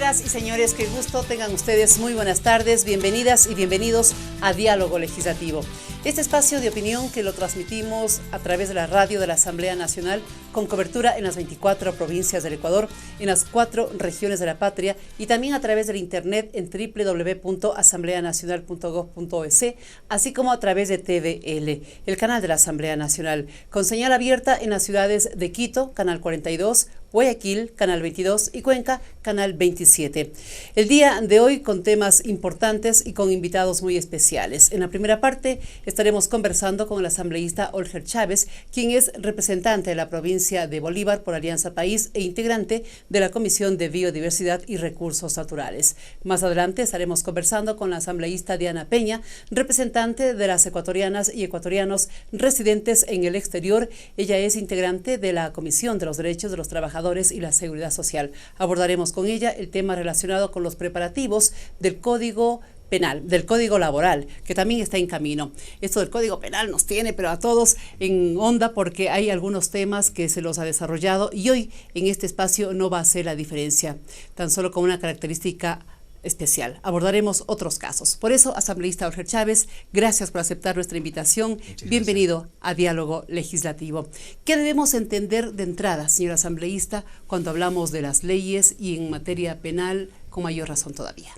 Señoras y señores, qué gusto tengan ustedes. Muy buenas tardes, bienvenidas y bienvenidos a Diálogo Legislativo. Este espacio de opinión que lo transmitimos a través de la radio de la Asamblea Nacional con cobertura en las 24 provincias del Ecuador, en las 4 regiones de la patria y también a través del internet en www.asambleanacional.gov.es, así como a través de TVL, el canal de la Asamblea Nacional, con señal abierta en las ciudades de Quito, canal 42, Guayaquil, canal 22 y Cuenca, canal 27. El día de hoy con temas importantes y con invitados muy especiales. En la primera parte estaremos conversando con el asambleísta Olger Chávez, quien es representante de la provincia de Bolívar por Alianza País e integrante de la Comisión de Biodiversidad y Recursos Naturales. Más adelante estaremos conversando con la asambleísta Diana Peña, representante de las ecuatorianas y ecuatorianos residentes en el exterior. Ella es integrante de la Comisión de los Derechos de los Trabajadores y la Seguridad Social. Abordaremos con ella el tema relacionado con los preparativos del Código Penal, del Código Laboral, que también está en camino. Esto del Código Penal nos tiene, pero a todos en onda, porque hay algunos temas que se los ha desarrollado y hoy en este espacio no va a ser la diferencia, tan solo con una característica especial. Abordaremos otros casos. Por eso, asambleísta Olger Chávez, gracias por aceptar nuestra invitación. Bienvenido a Diálogo Legislativo. ¿Qué debemos entender de entrada, señor asambleísta, cuando hablamos de las leyes y en materia penal con mayor razón todavía?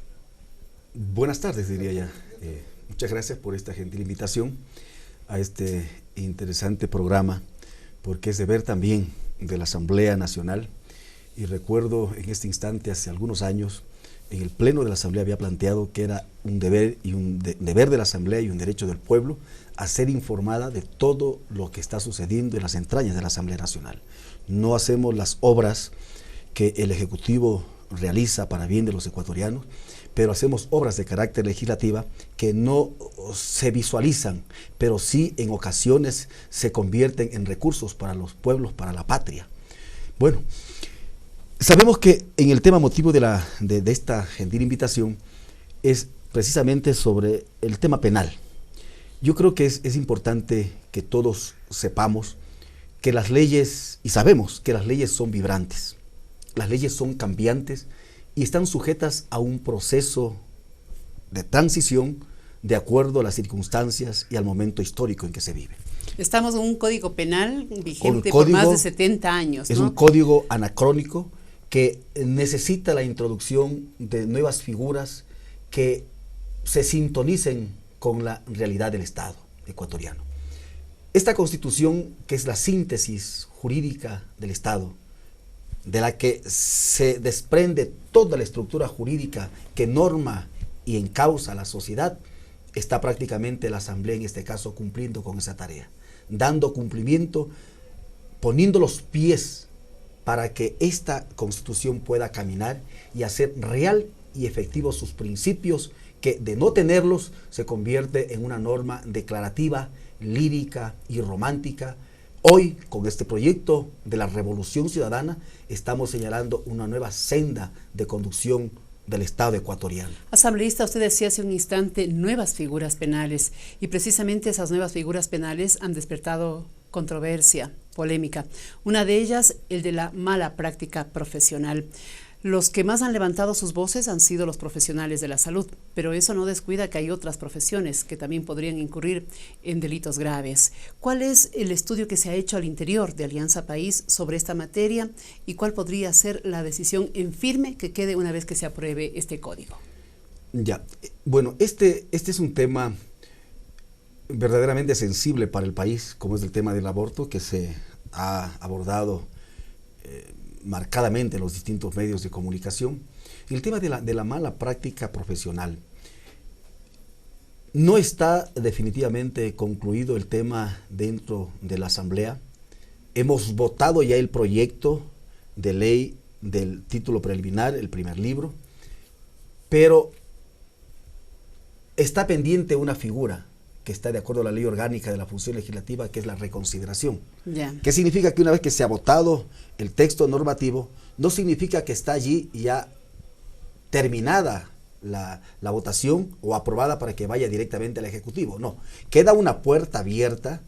Buenas tardes, diría ya. Muchas gracias por esta gentil invitación a este interesante programa, porque es deber también de la Asamblea Nacional. Y recuerdo en este instante, hace algunos años, en el Pleno de la Asamblea había planteado que era un deber deber de la Asamblea y un derecho del pueblo a ser informada de todo lo que está sucediendo en las entrañas de la Asamblea Nacional. No hacemos las obras que el Ejecutivo realiza para bien de los ecuatorianos, pero hacemos obras de carácter legislativa que no se visualizan, pero sí en ocasiones se convierten en recursos para los pueblos, para la patria. Bueno, sabemos que en el tema motivo de esta gentil invitación es precisamente sobre el tema penal. Yo creo que es importante que todos sepamos que las leyes, y sabemos que las leyes son vibrantes, las leyes son cambiantes y están sujetas a un proceso de transición de acuerdo a las circunstancias y al momento histórico en que se vive. Estamos en un código penal vigente por más de 70 años, ¿no? Es un código anacrónico que necesita la introducción de nuevas figuras que se sintonicen con la realidad del Estado ecuatoriano. Esta Constitución, que es la síntesis jurídica del Estado, de la que se desprende toda la estructura jurídica que norma y encausa a la sociedad, está prácticamente la Asamblea en este caso cumpliendo con esa tarea, dando cumplimiento, poniendo los pies para que esta Constitución pueda caminar y hacer real y efectivos sus principios, que de no tenerlos se convierte en una norma declarativa, lírica y romántica. Hoy, con este proyecto de la Revolución Ciudadana, estamos señalando una nueva senda de conducción del Estado ecuatoriano. Asambleísta, usted decía hace un instante nuevas figuras penales, y precisamente esas nuevas figuras penales han despertado controversia, polémica. Una de ellas, el de la mala práctica profesional. Los que más han levantado sus voces han sido los profesionales de la salud, pero eso no descuida que hay otras profesiones que también podrían incurrir en delitos graves. ¿Cuál es el estudio que se ha hecho al interior de Alianza País sobre esta materia y cuál podría ser la decisión en firme que quede una vez que se apruebe este código? Ya, bueno, este es un tema verdaderamente sensible para el país, como es el tema del aborto, que se ha abordado marcadamente en los distintos medios de comunicación. El tema de la mala práctica profesional. No está definitivamente concluido el tema dentro de la Asamblea. Hemos votado ya el proyecto de ley del título preliminar, el primer libro, pero está pendiente una figura que está de acuerdo a la ley orgánica de la función legislativa, que es la reconsideración. ¿Qué significa? Que una vez que se ha votado el texto normativo, no significa que está allí ya terminada la votación o aprobada para que vaya directamente al Ejecutivo. No, queda una puerta abierta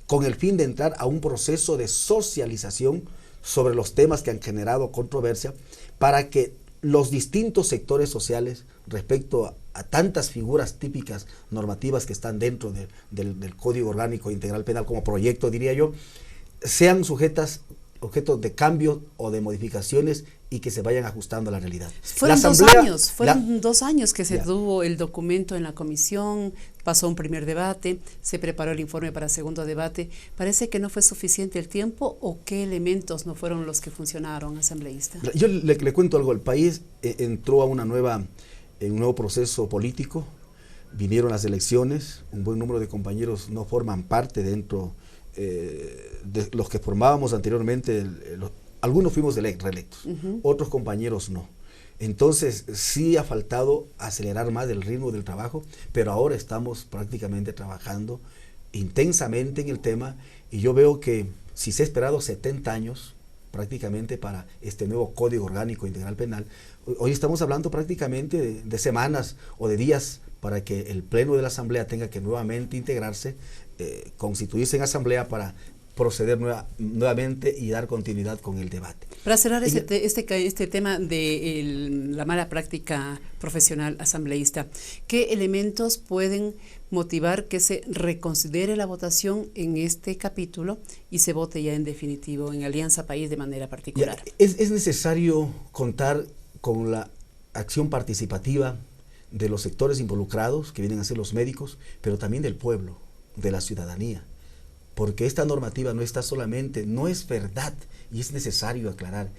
con el fin de entrar a un proceso de socialización sobre los temas que han generado controversia, para que los distintos sectores sociales respecto a tantas figuras típicas normativas que están dentro del Código Orgánico Integral Penal como proyecto, diría yo, sean objeto de cambio o de modificaciones y que se vayan ajustando a la realidad. Fueron 2 años que se tuvo el documento en la comisión, pasó un primer debate, se preparó el informe para segundo debate. ¿Parece que no fue suficiente el tiempo o qué elementos no fueron los que funcionaron, asambleísta? Yo le cuento algo, el país entró a un nuevo proceso político, vinieron las elecciones, un buen número de compañeros no forman parte dentro de los que formábamos anteriormente, algunos fuimos reelectos, otros compañeros no. Entonces sí ha faltado acelerar más el ritmo del trabajo, pero ahora estamos prácticamente trabajando intensamente en el tema y yo veo que si se ha esperado 70 años prácticamente para este nuevo Código Orgánico Integral Penal, hoy estamos hablando prácticamente de semanas o de días para que el Pleno de la Asamblea tenga que nuevamente integrarse, constituirse en Asamblea para proceder nuevamente y dar continuidad con el debate. Para cerrar este tema de la mala práctica profesional asambleísta, ¿qué elementos pueden motivar que se reconsidere la votación en este capítulo y se vote ya en definitivo en Alianza País de manera particular? Es necesario contar con la acción participativa de los sectores involucrados, que vienen a ser los médicos, pero también del pueblo, de la ciudadanía. Porque esta normativa no está solamente, no es verdad, y es necesario aclarar,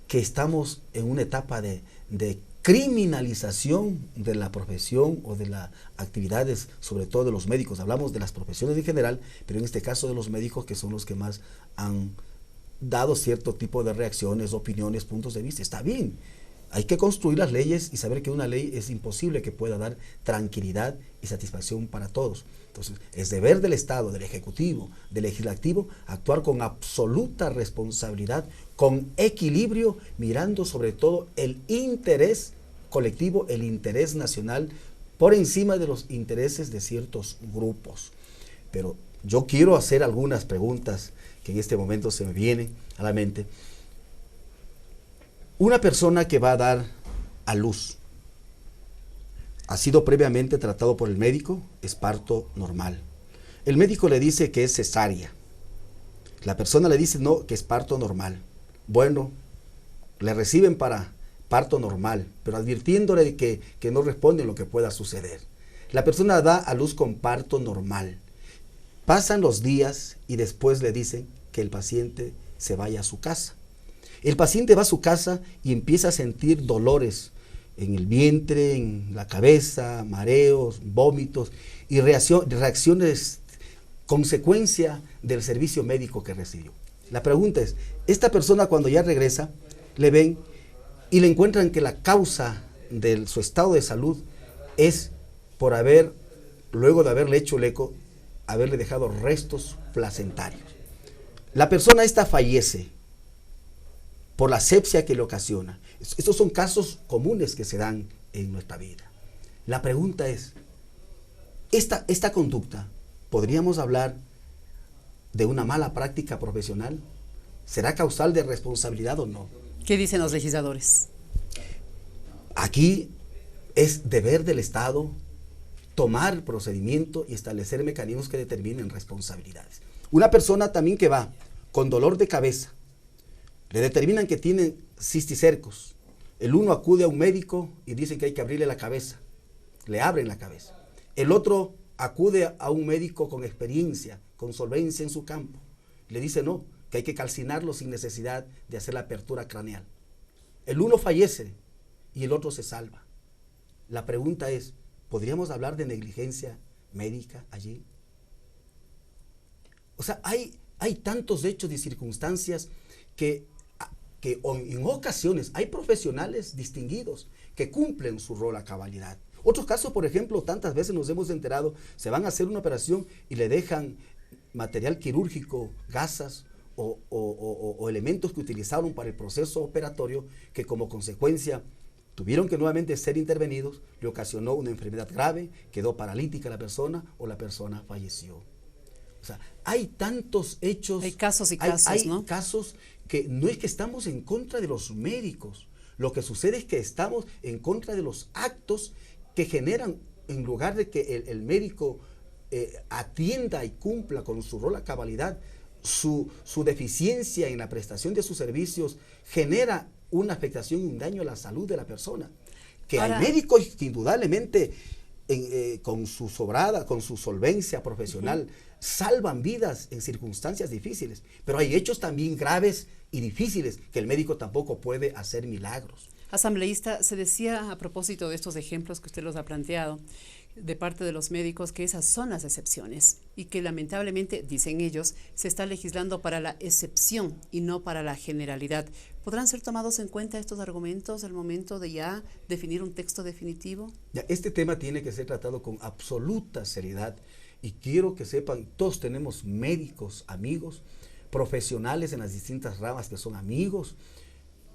que estamos en una etapa de criminalización de la profesión o de las actividades, sobre todo de los médicos. Hablamos de las profesiones en general, pero en este caso de los médicos, que son los que más han dado cierto tipo de reacciones, opiniones, puntos de vista. Está bien, hay que construir las leyes y saber que una ley es imposible que pueda dar tranquilidad y satisfacción para todos. Entonces, es deber del Estado, del Ejecutivo, del Legislativo, actuar con absoluta responsabilidad, con equilibrio, mirando sobre todo el interés colectivo, el interés nacional, por encima de los intereses de ciertos grupos. Pero yo quiero hacer algunas preguntas que en este momento se me vienen a la mente. Una persona que va a dar a luz, ha sido previamente tratado por el médico, es parto normal. El médico le dice que es cesárea. La persona le dice no, que es parto normal. Bueno, le reciben para parto normal, pero advirtiéndole que no responde lo que pueda suceder. La persona da a luz con parto normal. Pasan los días y después le dicen que el paciente se vaya a su casa. El paciente va a su casa y empieza a sentir dolores en el vientre, en la cabeza, mareos, vómitos y reacciones consecuencia del servicio médico que recibió. La pregunta es, esta persona cuando ya regresa, le ven y le encuentran que la causa de su estado de salud es por luego de haberle hecho el eco, haberle dejado restos placentarios. La persona esta fallece por la asepsia que le ocasiona. Estos son casos comunes que se dan en nuestra vida. La pregunta es, esta conducta, ¿podríamos hablar de una mala práctica profesional? ¿Será causal de responsabilidad o no? ¿Qué dicen los legisladores? Aquí es deber del Estado tomar procedimiento y establecer mecanismos que determinen responsabilidades. Una persona también que va con dolor de cabeza, le determinan que tienen cisticercos. El uno acude a un médico y dicen que hay que abrirle la cabeza. Le abren la cabeza. El otro acude a un médico con experiencia, con solvencia en su campo. Le dice no, que hay que calcinarlo sin necesidad de hacer la apertura craneal. El uno fallece y el otro se salva. La pregunta es, ¿podríamos hablar de negligencia médica allí? O sea, hay tantos hechos y circunstancias que en ocasiones hay profesionales distinguidos que cumplen su rol a cabalidad. Otros casos, por ejemplo, tantas veces nos hemos enterado, se van a hacer una operación y le dejan material quirúrgico, gasas o elementos que utilizaron para el proceso operatorio que como consecuencia tuvieron que nuevamente ser intervenidos, le ocasionó una enfermedad grave, quedó paralítica la persona o la persona falleció. O sea, hay tantos hechos. Hay casos y casos, hay ¿no? casos que no es que estamos en contra de los médicos, Lo que sucede es que estamos en contra de los actos que generan, en lugar de que el médico atienda y cumpla con su rol a cabalidad, su deficiencia en la prestación de sus servicios genera una afectación y un daño a la salud de la persona. Que hay médicos que indudablemente con su sobrada, con su solvencia profesional, salvan vidas en circunstancias difíciles, pero hay hechos también graves y difíciles que el médico tampoco puede hacer milagros. Asambleísta, se decía a propósito de estos ejemplos que usted los ha planteado, de parte de los médicos, que esas son las excepciones y que lamentablemente, dicen ellos, se está legislando para la excepción y no para la generalidad. ¿Podrán ser tomados en cuenta estos argumentos al momento de ya definir un texto definitivo? Ya, este tema tiene que ser tratado con absoluta seriedad y quiero que sepan, todos tenemos médicos, amigos, profesionales en las distintas ramas que son amigos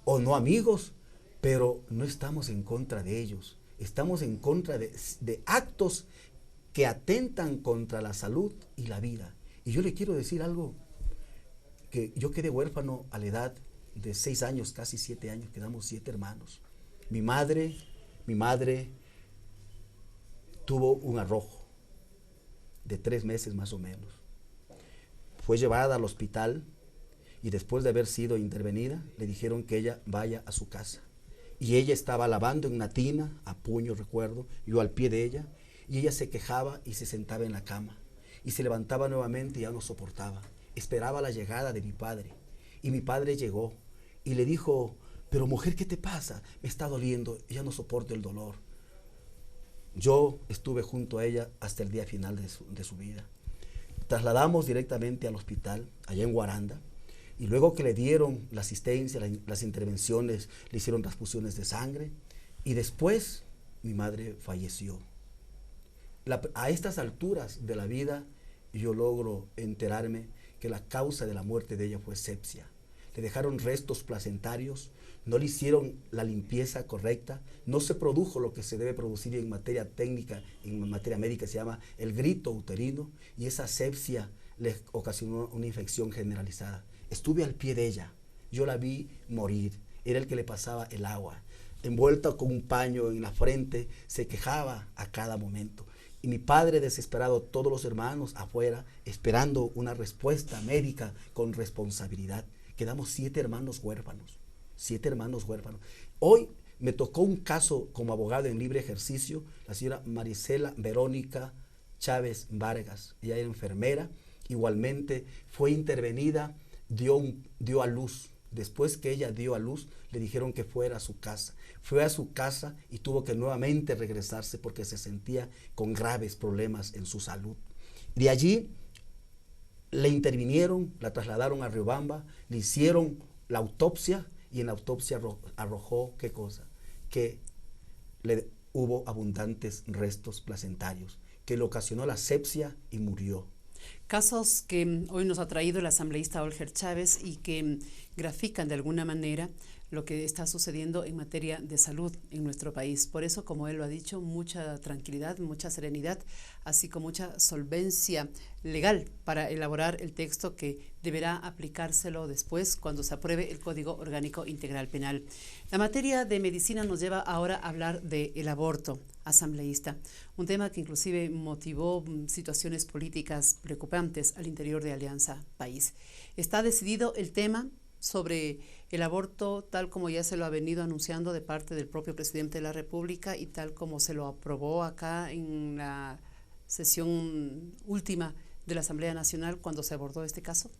o no amigos, pero no estamos en contra de ellos. Estamos en contra de actos que atentan contra la salud y la vida. Y yo le quiero decir algo, que yo quedé huérfano a la edad de 6 años, casi 7 años, quedamos 7 hermanos. Mi madre tuvo un arrojo de 3 meses más o menos. Fue llevada al hospital y después de haber sido intervenida, le dijeron que ella vaya a su casa. Y ella estaba lavando en una tina, a puño recuerdo, yo al pie de ella, y ella se quejaba y se sentaba en la cama. Y se levantaba nuevamente y ya no soportaba. Esperaba la llegada de mi padre. Y mi padre llegó y le dijo, pero mujer, ¿qué te pasa? Me está doliendo, ya no soporto el dolor. Yo estuve junto a ella hasta el día final de su vida. Trasladamos directamente al hospital, allá en Guaranda. Y luego que le dieron la asistencia, las intervenciones, le hicieron transfusiones de sangre. Y después mi madre falleció. A estas alturas de la vida yo logro enterarme que la causa de la muerte de ella fue sepsia. Le dejaron restos placentarios, no le hicieron la limpieza correcta, no se produjo lo que se debe producir en materia técnica, en materia médica se llama el grito uterino, y esa sepsia le ocasionó una infección generalizada. Estuve al pie de ella, yo la vi morir, era el que le pasaba el agua, envuelta con un paño en la frente, se quejaba a cada momento. Y mi padre desesperado, todos los hermanos afuera, esperando una respuesta médica con responsabilidad. Quedamos 7 hermanos huérfanos, 7 hermanos huérfanos. Hoy me tocó un caso como abogado en libre ejercicio, la señora Marisela Verónica Chávez Vargas, ella era enfermera, igualmente fue intervenida, dio a luz. Después que ella dio a luz, le dijeron que fuera a su casa. Fue a su casa y tuvo que nuevamente regresarse porque se sentía con graves problemas en su salud. De allí le intervinieron, la trasladaron a Riobamba, le hicieron la autopsia y en la autopsia arrojó, ¿qué cosa? Que hubo abundantes restos placentarios, que le ocasionó la sepsia y murió. Casos que hoy nos ha traído el asambleísta Olger Chávez y que grafican de alguna manera lo que está sucediendo en materia de salud en nuestro país. Por eso, como él lo ha dicho, mucha tranquilidad, mucha serenidad, así como mucha solvencia legal para elaborar el texto que deberá aplicárselo después cuando se apruebe el Código Orgánico Integral Penal. La materia de medicina nos lleva ahora a hablar del aborto, asambleísta, un tema que inclusive motivó situaciones políticas preocupantes al interior de Alianza País. ¿Está decidido el tema sobre el aborto tal como ya se lo ha venido anunciando de parte del propio presidente de la República y tal como se lo aprobó acá en la sesión última de la Asamblea Nacional cuando se abordó este caso?